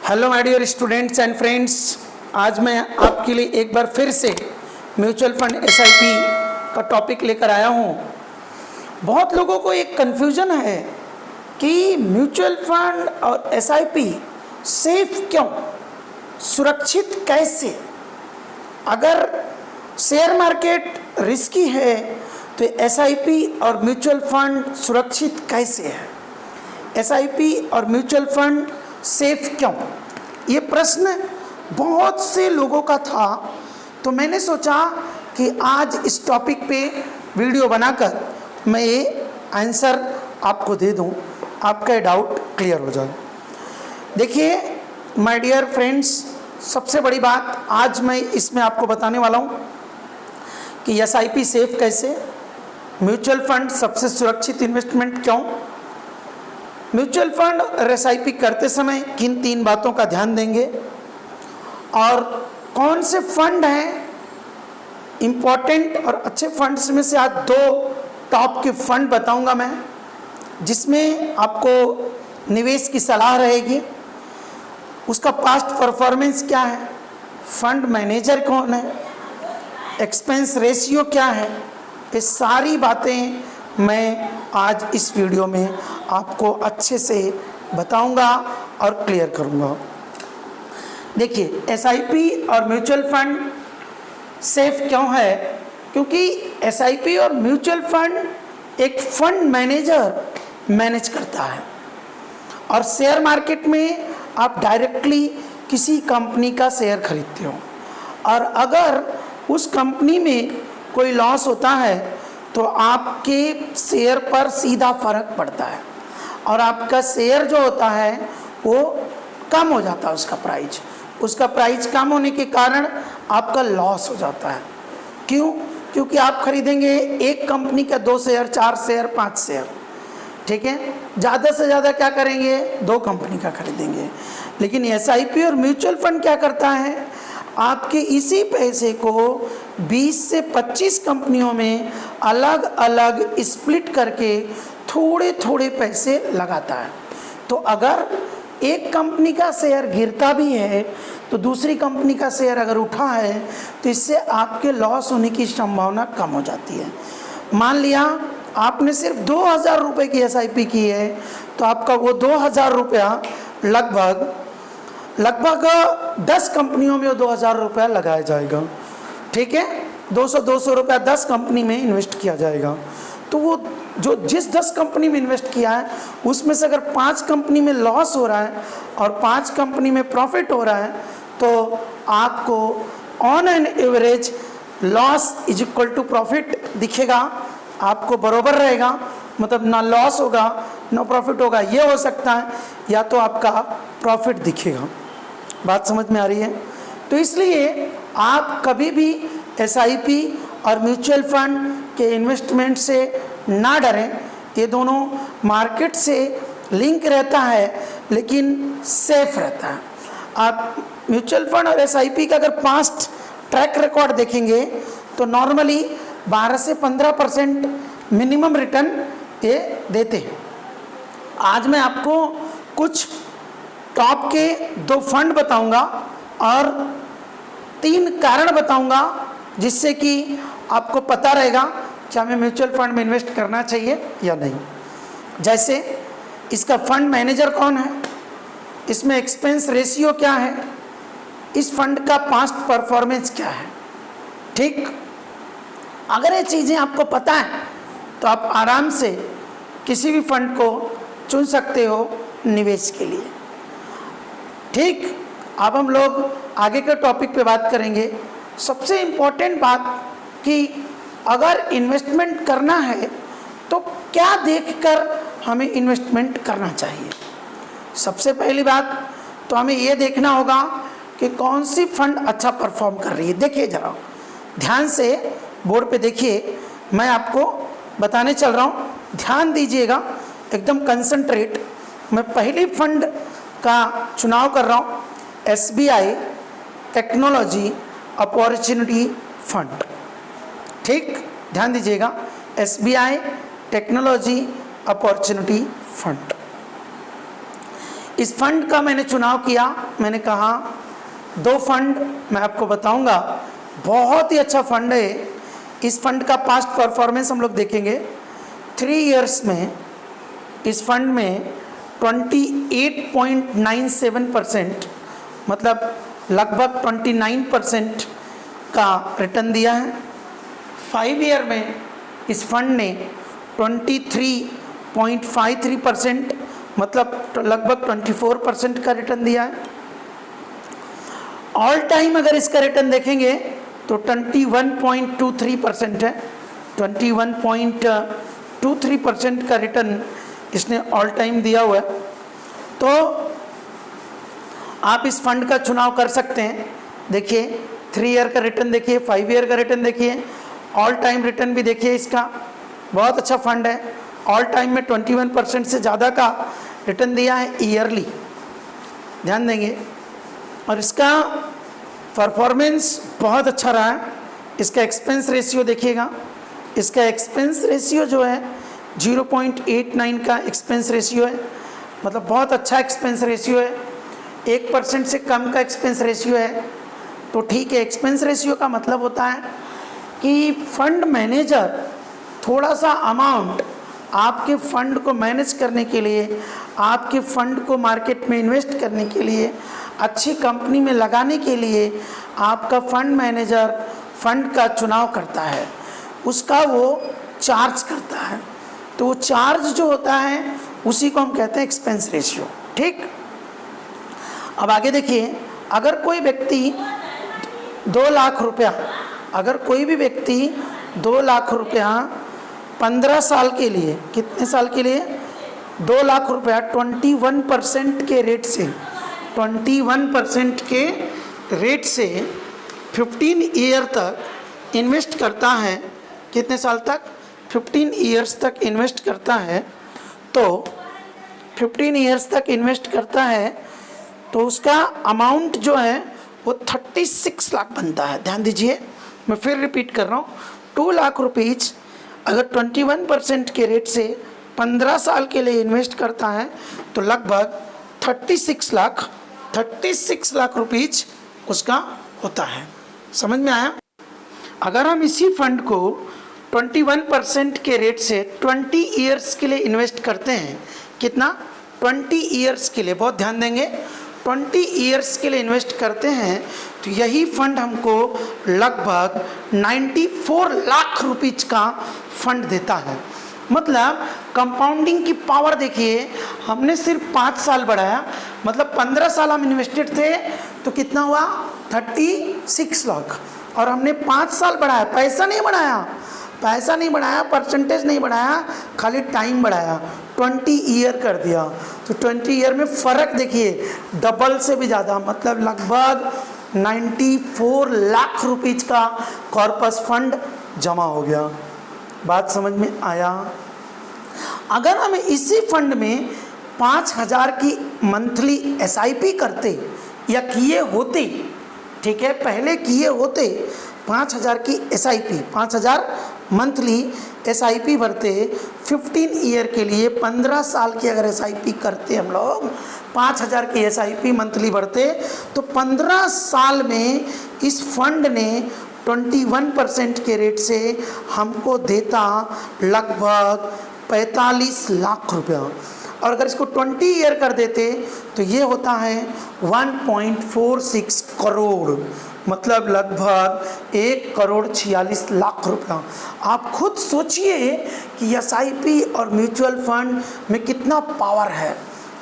Hello my dear students and friends, आज मैं आपके लिए एक बार फिर से म्यूचुअल फंड एसआईपी का टॉपिक लेकर आया हूँ। बहुत लोगों को एक कन्फ्यूजन है कि म्यूचुअल फंड और एसआईपी सेफ क्यों, सुरक्षित कैसे। अगर शेयर मार्केट रिस्की है तो एसआईपी और म्यूचुअल फंड सुरक्षित कैसे है, एसआईपी और म्यूचुअल फंड सेफ क्यों। ये प्रश्न बहुत से लोगों का था, तो मैंने सोचा कि आज इस टॉपिक पे वीडियो बनाकर मैं ये आंसर आपको दे दूं, आपका ये डाउट क्लियर हो जाए। देखिए माय डियर फ्रेंड्स, सबसे बड़ी बात आज मैं इसमें आपको बताने वाला हूँ कि एसआईपी सेफ कैसे, म्यूचुअल फंड सबसे सुरक्षित इन्वेस्टमेंट क्यों, म्यूचुअल फंड और एसआईपी करते समय किन 3 बातों का ध्यान देंगे, और कौन से फंड हैं इम्पॉर्टेंट और अच्छे फंड्स में से आज 2 टॉप के फंड बताऊंगा मैं, जिसमें आपको निवेश की सलाह रहेगी, उसका पास्ट परफॉर्मेंस क्या है, फंड मैनेजर कौन है, एक्सपेंस रेशियो क्या है। ये सारी बातें मैं आज इस वीडियो में आपको अच्छे से बताऊंगा और क्लियर करूंगा। देखिए एसआईपी और म्यूचुअल फंड सेफ क्यों है, क्योंकि एसआईपी और म्यूचुअल फंड एक फंड मैनेजर मैनेज करता है, और शेयर मार्केट में आप डायरेक्टली किसी कंपनी का शेयर खरीदते हो, और अगर उस कंपनी में कोई लॉस होता है तो आपके शेयर पर सीधा फर्क पड़ता है, और आपका शेयर जो होता है वो कम हो जाता है, उसका प्राइस कम होने के कारण आपका लॉस हो जाता है। क्यों? क्योंकि आप खरीदेंगे एक कंपनी का 2 शेयर, 4 शेयर, 5 शेयर, ठीक है, ज़्यादा से ज़्यादा क्या करेंगे, 2 कंपनी का खरीदेंगे। लेकिन एसआईपी और म्यूचुअल फंड क्या करता है, आपके इसी पैसे को 20 से 25 कंपनियों में अलग अलग स्प्लिट करके थोड़े थोड़े पैसे लगाता है। तो अगर एक कंपनी का शेयर गिरता भी है तो दूसरी कंपनी का शेयर अगर उठा है तो इससे आपके लॉस होने की संभावना कम हो जाती है। मान लिया आपने सिर्फ 2000 रुपये की एसआईपी की है, तो आपका वो 2000 रुपया लगभग 10 कंपनियों में वो 2000 रुपया लगाया जाएगा, ठीक है, 200 रुपया 10 कंपनी में इन्वेस्ट किया जाएगा। तो वो जो जिस 10 कंपनी में इन्वेस्ट किया है उसमें से अगर 5 कंपनी में लॉस हो रहा है और 5 कंपनी में प्रॉफिट हो रहा है, तो आपको on an average loss is equal to profit दिखेगा, आपको बरोबर रहेगा, मतलब ना लॉस होगा ना प्रॉफिट होगा। ये हो सकता है, या तो आपका प्रॉफिट दिखेगा। बात समझ में आ रही है? तो इसलिए आप कभी भी एसआईपी और म्यूचुअल फंड के इन्वेस्टमेंट से ना डरें। ये दोनों मार्केट से लिंक रहता है लेकिन सेफ रहता है। आप म्यूचुअल फंड और एसआईपी का अगर पास्ट ट्रैक रिकॉर्ड देखेंगे तो नॉर्मली 12 से 15% मिनिमम रिटर्न ये देते हैं। आज मैं आपको कुछ टॉप के 2 फंड बताऊंगा और 3 कारण बताऊंगा, जिससे कि आपको पता रहेगा कि हमें म्यूचुअल फंड में इन्वेस्ट करना चाहिए या नहीं। जैसे इसका फंड मैनेजर कौन है, इसमें एक्सपेंस रेशियो क्या है, इस फंड का पास्ट परफॉर्मेंस क्या है, ठीक। अगर ये चीज़ें आपको पता है तो आप आराम से किसी भी फंड को चुन सकते हो निवेश के लिए, ठीक। अब हम लोग आगे के टॉपिक पे बात करेंगे। सबसे इम्पोर्टेंट बात कि अगर इन्वेस्टमेंट करना है तो क्या देखकर हमें इन्वेस्टमेंट करना चाहिए। सबसे पहली बात तो हमें ये देखना होगा कि कौन सी फंड अच्छा परफॉर्म कर रही है। देखिए ज़रा ध्यान से बोर्ड पे देखिए, मैं आपको बताने चल रहा हूँ, ध्यान दीजिएगा, एकदम कंसंट्रेट। मैं पहली फंड का चुनाव कर रहा हूँ, एसबीआई टेक्नोलॉजी अपॉर्चुनिटी फंड, ठीक, ध्यान दीजिएगा, एसबीआई टेक्नोलॉजी अपॉर्चुनिटी फंड। इस फंड का मैंने चुनाव किया। मैंने कहा 2 फंड मैं आपको बताऊंगा, बहुत ही अच्छा फंड है। इस फंड का पास्ट परफॉर्मेंस हम लोग देखेंगे। 3 इयर्स में इस फंड में 28.97%, मतलब लगभग 29% का रिटर्न दिया है। 5 ईयर में इस फंड ने 23.53%, मतलब लगभग 24% का रिटर्न दिया है। ऑल टाइम अगर इसका रिटर्न देखेंगे तो 21.23% है। 21.23% का रिटर्न इसने ऑल टाइम दिया हुआ है। तो आप इस फंड का चुनाव कर सकते हैं। देखिए 3 ईयर का रिटर्न देखिए, 5 ईयर का रिटर्न देखिए, ऑल टाइम रिटर्न भी देखिए। इसका बहुत अच्छा फंड है। ऑल टाइम में 21% से ज़्यादा का रिटर्न दिया है ईयरली, ध्यान देंगे। और इसका परफॉर्मेंस बहुत अच्छा रहा है। इसका एक्सपेंस रेशियो देखिएगा, इसका एक्सपेंस रेशियो जो है 0.89 का एक्सपेंस रेशियो है, मतलब बहुत अच्छा एक्सपेंस रेशियो है। 1% से कम का एक्सपेंस रेशियो है तो ठीक है। एक्सपेंस रेशियो का मतलब होता है कि फंड मैनेजर थोड़ा सा अमाउंट आपके फंड को मैनेज करने के लिए, आपके फंड को मार्केट में इन्वेस्ट करने के लिए, अच्छी कंपनी में लगाने के लिए आपका फंड मैनेजर फंड का चुनाव करता है, उसका वो चार्ज करता है। तो वो चार्ज जो होता है उसी को हम कहते हैं एक्सपेंस रेशियो, ठीक। अब आगे देखिए, अगर कोई व्यक्ति 2 लाख रुपया, अगर कोई भी व्यक्ति 2 लाख रुपया 15 साल के लिए, कितने साल के लिए, 2 लाख रुपया 21% के रेट से, 21% के रेट से 15 ईयर तक इन्वेस्ट करता है। कितने साल तक? 15 ईयर्स तक इन्वेस्ट करता है। तो 15 ईयर्स तक इन्वेस्ट करता है तो उसका अमाउंट जो है वो 36 लाख बनता है। ध्यान दीजिए, मैं फिर रिपीट कर रहा हूँ। 2 लाख रुपीज अगर 21% के रेट से 15 साल के लिए इन्वेस्ट करता है तो लगभग 36 लाख रुपीज उसका होता है। समझ में आया? अगर हम इसी फंड को 21% के रेट से 20 ईयर्स के लिए इन्वेस्ट करते हैं, कितना? 20 ईयर्स के लिए, बहुत ध्यान देंगे, 20 ईयर्स के लिए इन्वेस्ट करते हैं तो यही फंड हमको लगभग 94 लाख रुपीज का फंड देता है। मतलब कंपाउंडिंग की पावर देखिए, हमने सिर्फ 5 साल बढ़ाया, मतलब 15 साल हम इन्वेस्टेड थे तो कितना हुआ? 36 लाख। और हमने 5 साल बढ़ाया, पैसा नहीं बढ़ाया, परसेंटेज नहीं बढ़ाया, खाली टाइम बढ़ाया, 20 ईयर कर दिया। तो 20 ईयर में फ़र्क देखिए, डबल से भी ज़्यादा, मतलब लगभग 94 लाख रुपीज का कॉर्पस फंड जमा हो गया। बात समझ में आया? अगर हम इसी फंड में 5000 की मंथली SIP करते या किए होते, ठीक है, पहले किए होते 5000 की SIP, 5000 मंथली SIP भरते 15 ईयर के लिए, 15 साल की अगर SIP करते हम लोग, 5000 की SIP मंथली भरते तो 15 साल में इस फंड ने 21% के रेट से हमको देता लगभग 45 लाख रुपया। और अगर इसको 20 ईयर कर देते तो ये होता है 1.46 करोड़, मतलब लगभग 1,46 लाख रुपया। आप खुद सोचिए कि SIP और म्यूचुअल फंड में कितना पावर है।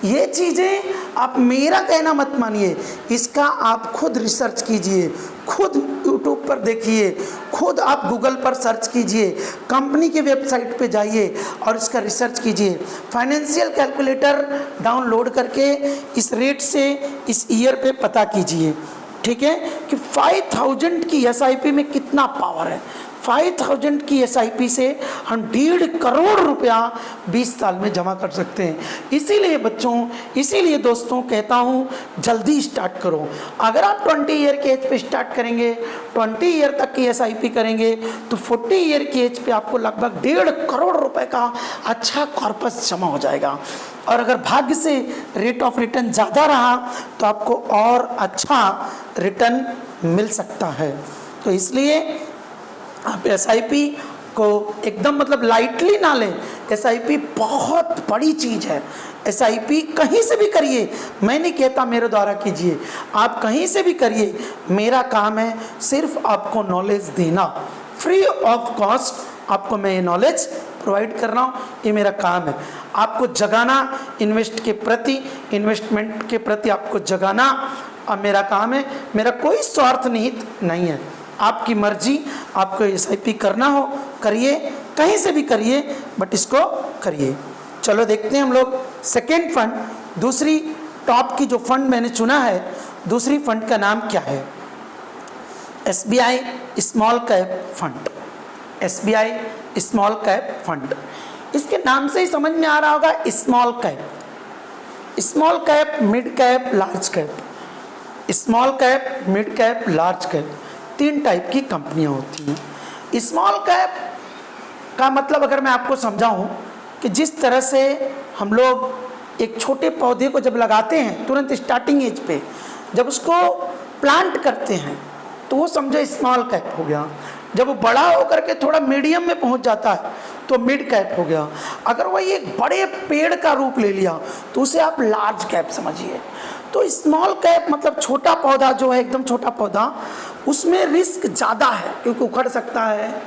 ये चीज़ें आप मेरा कहना मत मानिए, इसका आप खुद रिसर्च कीजिए, खुद यूट्यूब पर देखिए, खुद आप गूगल पर सर्च कीजिए, कंपनी के वेबसाइट पे जाइए और इसका रिसर्च कीजिए। फाइनेंशियल कैलकुलेटर डाउनलोड करके इस रेट से इस ईयर पे पता कीजिए, ठीक है, कि 5000 की SIP में कितना पावर है। 5000 की SIP से हम 1.5 करोड़ रुपया 20 साल में जमा कर सकते हैं। इसीलिए बच्चों, इसीलिए दोस्तों कहता हूँ जल्दी स्टार्ट करो। अगर आप 20 ईयर के एज पे स्टार्ट करेंगे, 20 ईयर तक की SIP करेंगे तो 40 ईयर की एज पे आपको लगभग 1.5 करोड़ रुपए का अच्छा कॉर्पस जमा हो जाएगा। और अगर भाग्य से रेट ऑफ रिटर्न ज़्यादा रहा तो आपको और अच्छा रिटर्न मिल सकता है। तो इसलिए आप एसआईपी को एकदम मतलब लाइटली ना लें। एसआईपी बहुत बड़ी चीज़ है। एसआईपी कहीं से भी करिए, मैं नहीं कहता मेरे द्वारा कीजिए, आप कहीं से भी करिए। मेरा काम है सिर्फ आपको नॉलेज देना, फ्री ऑफ कॉस्ट आपको मैं ये नॉलेज प्रोवाइड कर रहा हूँ, ये मेरा काम है। आपको जगाना, इन्वेस्टमेंट के प्रति आपको जगाना अब मेरा काम है। मेरा कोई स्वार्थ निहित नहीं है। आपकी मर्जी, आपको एसआईपी करना हो करिए, कहीं से भी करिए, बट इसको करिए। चलो देखते हैं हम लोग सेकेंड फंड, दूसरी टॉप की जो फंड मैंने चुना है, दूसरी फंड का नाम क्या है? SBI small cap fund. SBI small cap fund, इसके नाम से ही समझ में आ रहा होगा small cap. Small cap, mid cap, large cap. Small cap, mid cap, large cap, 3 type की कंपनियां होती हैं। स्मॉल कैप का मतलब अगर मैं आपको समझाऊं कि जिस तरह से हम लोग एक छोटे पौधे को जब लगाते हैं तुरंत स्टार्टिंग एज पे, जब उसको प्लांट करते हैं तो वो समझो स्मॉल कैप हो गया। जब वो बड़ा होकर के थोड़ा मीडियम में पहुंच जाता है तो मिड कैप हो गया। अगर वही एक बड़े पेड़ का रूप ले लिया तो उसे आप लार्ज कैप समझिए। तो स्मॉल कैप मतलब छोटा पौधा जो है, एकदम छोटा पौधा, उसमें रिस्क ज़्यादा है क्योंकि उखड़ सकता है,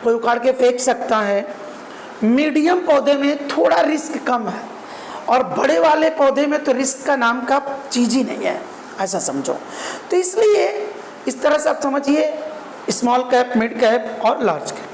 कोई उखाड़ के फेंक सकता है। मीडियम पौधे में थोड़ा रिस्क कम है और बड़े वाले पौधे में तो रिस्क का नाम का चीज़ ही नहीं है, ऐसा समझो। तो इसलिए इस तरह से आप समझिए स्मॉल कैप, मिड कैप और लार्ज कैप।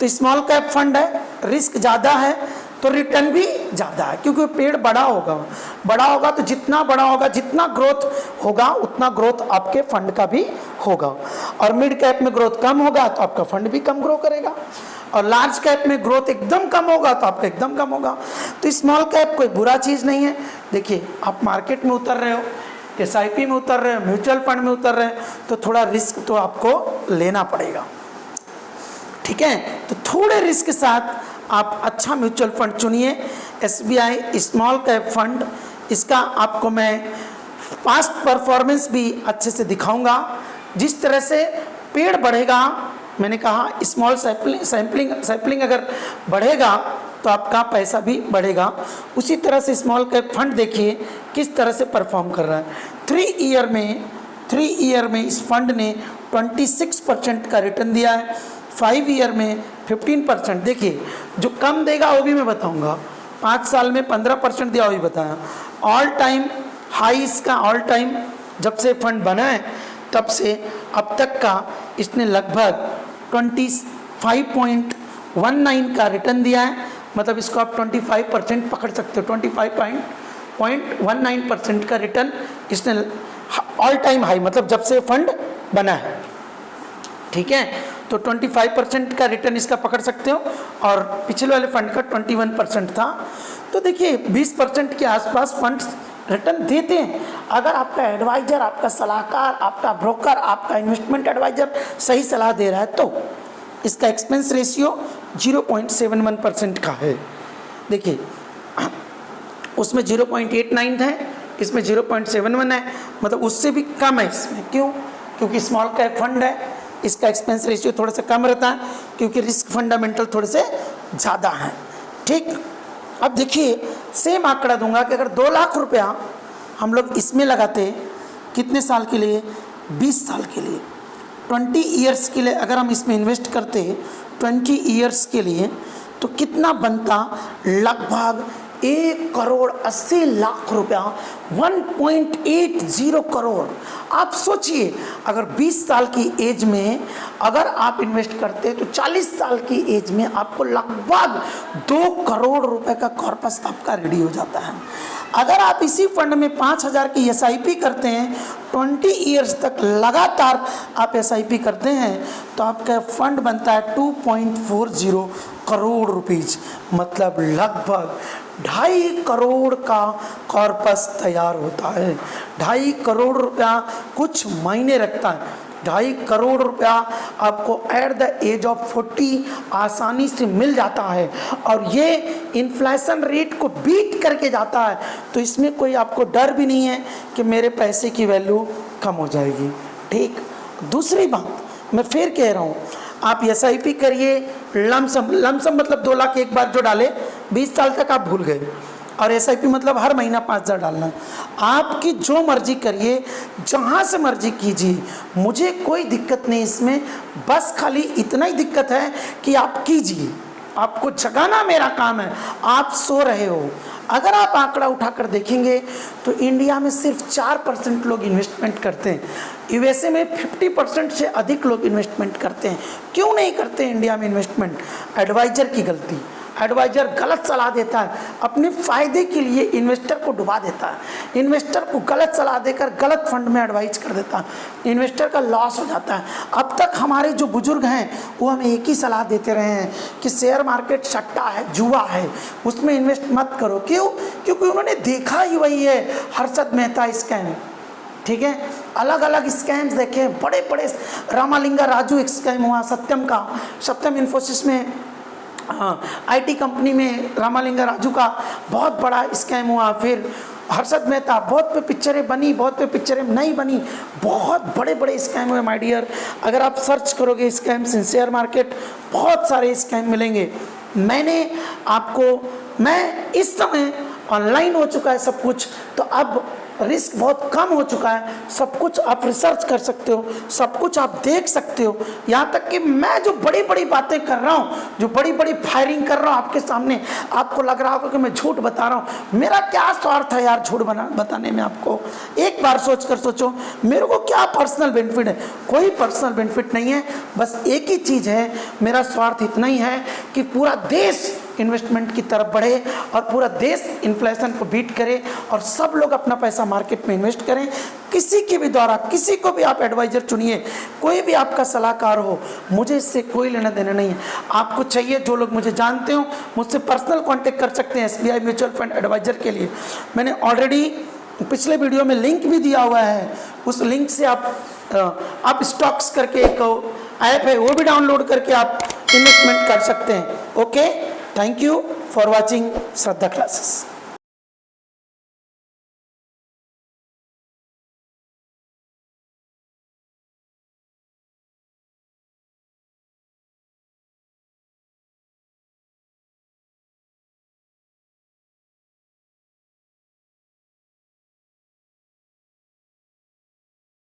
तो स्मॉल कैप फंड है, रिस्क ज़्यादा है तो रिटर्न भी ज़्यादा है क्योंकि पेड़ बड़ा होगा तो जितना बड़ा होगा, जितना ग्रोथ होगा उतना ग्रोथ आपके फंड का भी होगा। और मिड कैप में ग्रोथ कम होगा तो आपका फंड भी कम ग्रो करेगा, और लार्ज कैप में ग्रोथ एकदम कम होगा तो आपका एकदम कम होगा। तो स्मॉल कैप कोई बुरा चीज़ नहीं है। देखिए, आप मार्केट में उतर रहे हो, एसआईपी में उतर रहे हो, म्यूचुअल फंड में उतर रहे हैं, तो थोड़ा रिस्क तो आपको लेना पड़ेगा, ठीक है। तो थोड़े रिस्क के साथ आप अच्छा म्यूचुअल फंड चुनिए। एसबीआई स्मॉल कैप फंड, इसका आपको मैं पास्ट परफॉर्मेंस भी अच्छे से दिखाऊंगा। जिस तरह से पेड़ बढ़ेगा, मैंने कहा स्मॉल सैम्पलिंग अगर बढ़ेगा तो आपका पैसा भी बढ़ेगा। उसी तरह से स्मॉल कैप फंड देखिए किस तरह से परफॉर्म कर रहा है। 3 ईयर में इस फंड ने 26% का रिटर्न दिया है। 5 ईयर में 15%। देखिए, जो कम देगा वो भी मैं बताऊंगा। 5 साल में 15% दिया, वो भी बताया। ऑल टाइम हाई इसका, ऑल टाइम जब से फंड बना है तब से अब तक का इसने लगभग 25.19 का रिटर्न दिया है। मतलब इसको आप 25% पकड़ सकते हो। 25.19% का रिटर्न इसने ऑल टाइम हाई, मतलब जब से फंड बना है, ठीक है। तो 25% का रिटर्न इसका पकड़ सकते हो और पिछले वाले फंड का 21% था। तो देखिए 20% के आसपास फंड रिटर्न देते हैं अगर आपका एडवाइजर, आपका सलाहकार, आपका ब्रोकर, आपका इन्वेस्टमेंट एडवाइजर सही सलाह दे रहा है। तो इसका एक्सपेंस रेशियो 0.71% का है। देखिए, उसमें 0.89 है, इसमें 0.71 है, मतलब उससे भी कम है इसमें। क्यों? क्योंकि स्मॉल कैप फंड है, इसका एक्सपेंस रेशियो थोड़ा सा कम रहता है क्योंकि रिस्क फंडामेंटल थोड़े से ज़्यादा हैं, ठीक। अब देखिए, सेम आंकड़ा दूंगा कि अगर 2 लाख रुपया हम लोग इसमें लगाते, कितने साल के लिए? 20 साल के लिए, 20 ईयर्स के लिए अगर हम इसमें इन्वेस्ट करते 20 ईयर्स के लिए, तो कितना बनता? लगभग 1,80,00,000 रुपया, 1.80 करोड़। आप सोचिए, अगर 20 साल की एज में अगर आप इन्वेस्ट करते तो 40 साल की एज में आपको लगभग 2 करोड़ रुपए का कॉर्पस आपका रेडी हो जाता है। अगर आप इसी फंड में 5,000 की एसआईपी करते हैं, 20 ईयर्स तक लगातार आप एसआईपी करते हैं, तो आपका फंड बनता है 2.40 करोड़ रुपीज़, मतलब लगभग 2.5 करोड़ का कॉर्पस तैयार होता है। 2.5 करोड़ रुपया कुछ मायने रखता है। 2.5 करोड़ रुपया आपको एट द एज ऑफ 40 आसानी से मिल जाता है, और ये इन्फ्लेशन रेट को बीट करके जाता है। तो इसमें कोई आपको डर भी नहीं है कि मेरे पैसे की वैल्यू कम हो जाएगी। ठीक, दूसरी बात मैं फिर कह रहा हूँ, आप SIP करिए, लमसम मतलब 2 लाख एक बार जो डाले 20 साल तक आप भूल गए, और SIP मतलब हर महीना 5,000 डालना। आपकी जो मर्जी करिए, जहाँ से मर्जी कीजिए, मुझे कोई दिक्कत नहीं इसमें। बस खाली इतना ही दिक्कत है कि आप कीजिए, आपको जगाना मेरा काम है। आप सो रहे हो। अगर आप आंकड़ा उठाकर देखेंगे तो इंडिया में सिर्फ 4% लोग इन्वेस्टमेंट करते हैं, USA में 50% से अधिक लोग इन्वेस्टमेंट करते हैं। क्यों नहीं करते इंडिया में इन्वेस्टमेंट? एडवाइजर की गलती। एडवाइजर गलत सलाह देता है, अपने फ़ायदे के लिए इन्वेस्टर को डुबा देता है। इन्वेस्टर को गलत सलाह देकर गलत फंड में एडवाइज कर देता है, इन्वेस्टर का लॉस हो जाता है। अब तक हमारे जो बुजुर्ग हैं वो हमें एक ही सलाह देते रहे हैं कि शेयर मार्केट सट्टा है, जुआ है, उसमें इन्वेस्ट मत करो। क्यों? क्योंकि उन्होंने देखा ही वही है, हर्षद मेहता स्कैम। ठीक है, अलग अलग स्कैम्स देखे, बड़े बड़े रामालिंगा राजू स्कैम हुआ, सत्यम इन्फोसिस में, IT कंपनी में रामालिंगा राजू का बहुत बड़ा स्कैम हुआ। फिर हर्षद मेहता, बहुत पे पिक्चरें बनी, बहुत पे पिक्चरें नहीं बनी, बहुत बड़े बड़े स्कैम हुए माय डियर। अगर आप सर्च करोगे स्कैम्स इन शेयर मार्केट, बहुत सारे स्कैम मिलेंगे। मैं इस समय ऑनलाइन हो चुका है सब कुछ, तो अब रिस्क बहुत कम हो चुका है। सब कुछ आप रिसर्च कर सकते हो, सब कुछ आप देख सकते हो। यहाँ तक कि मैं जो बड़ी बड़ी बातें कर रहा हूँ, जो बड़ी बड़ी फायरिंग कर रहा हूँ आपके सामने, आपको लग रहा होगा कि मैं झूठ बता रहा हूँ। मेरा क्या स्वार्थ है यार झूठ बताने में? आपको एक बार सोच कर सोचो, मेरे को क्या पर्सनल बेनिफिट है? कोई पर्सनल बेनिफिट नहीं है। बस एक ही चीज़ है, मेरा स्वार्थ इतना ही है कि पूरा देश इन्वेस्टमेंट की तरफ बढ़े और पूरा देश इन्फ्लेशन को बीट करे और सब लोग अपना पैसा मार्केट में इन्वेस्ट करें। किसी के भी द्वारा, किसी को भी आप एडवाइजर चुनिए, कोई भी आपका सलाहकार हो, मुझे इससे कोई लेना देना नहीं है। आपको चाहिए, जो लोग मुझे जानते हो मुझसे पर्सनल कांटेक्ट कर सकते हैं SBI म्यूचुअल फंड एडवाइजर के लिए। मैंने ऑलरेडी पिछले वीडियो में लिंक भी दिया हुआ है, उस लिंक से आप स्टॉक्स करके एक ऐप है, वो भी डाउनलोड करके आप इन्वेस्टमेंट कर सकते हैं। Okay, thank you for watching Shraddha classes.